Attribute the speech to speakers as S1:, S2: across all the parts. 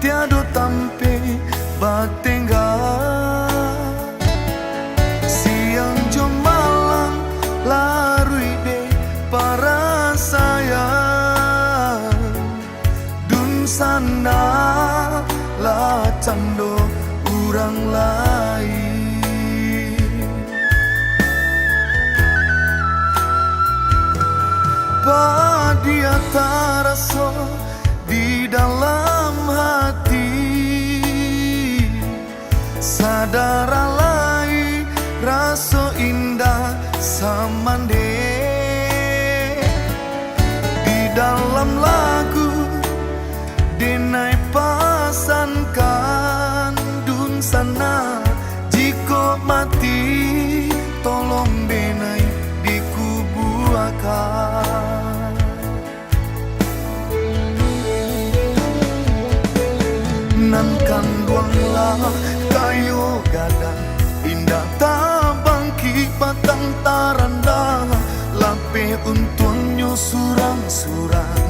S1: tiado tampe batengah. Siang jom malam larui de para sayang. Dun sana la cando urang lain. Padia taraso di dalam hati, sadaralai raso indah samande. Di dalam lagu denai pasankan dun sana, jika mati tolong denai dikubuakan. Nan kanduanglah kayu gadang indah tabangki batang taranda, lape untunyo surang-surang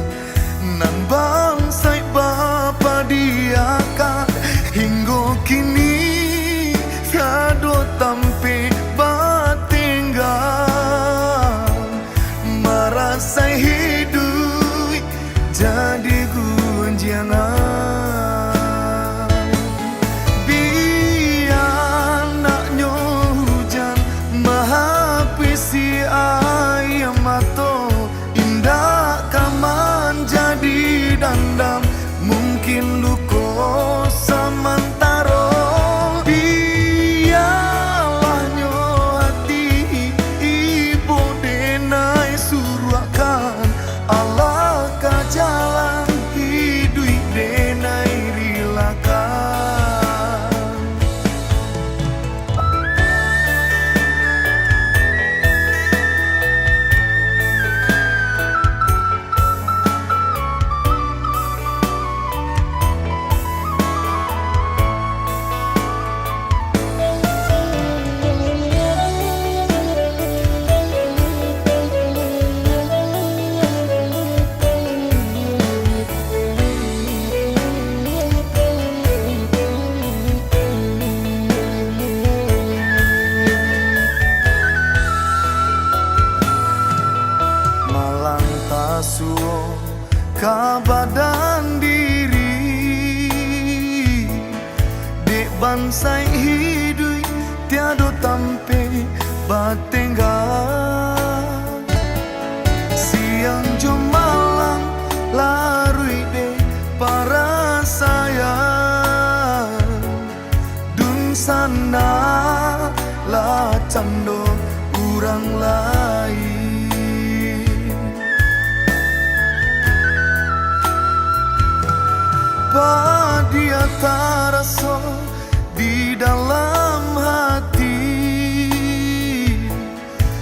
S1: nan bangsai bapa diakan. Hingga kini tiado tampe batengah, merasai hidup jadi gunjangan. Si ayam mato indah kaman jadi dandam, mungkin luko samantaro. Biarlahnya hati ibu denai suruhkan, Allah ka jalan hidup denai rilakan. Suo kabadan diri dek bansai hidup tiado tampe batengah. Siang jom malam larui de para sayang. Dun sana la cando urang lain. Padia taraso di dalam hati,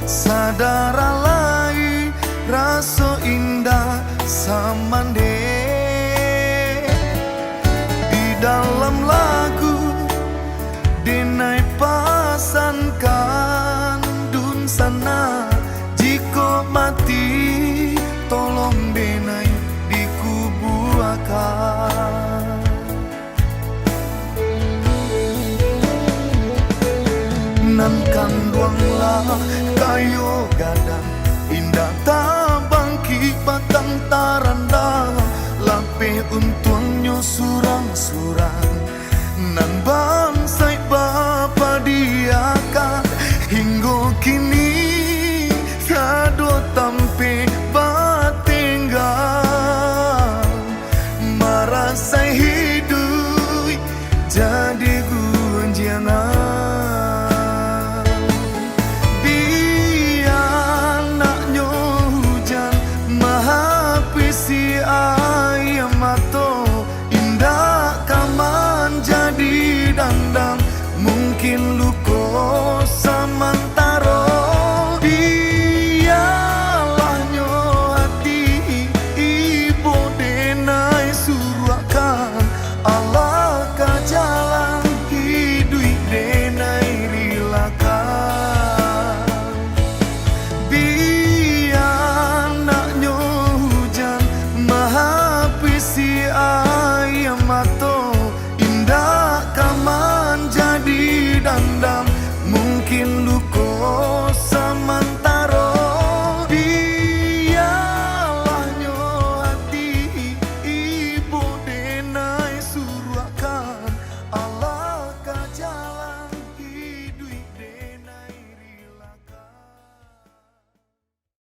S1: sadaralai raso indah samande. Di dalam lagu denai pasankan dun sana, jika mati tolong denai dikubuakan. Nan kanduanglah kayu gadang indah tabangki batang taranda, lape untunyo surang-surang nan bangsai bapa diakan. Hingga kini tiado tampe batengah, merasai hidup jadi gunjangan. Si ayam mato indah kaman jadi dandam, mungkin lupa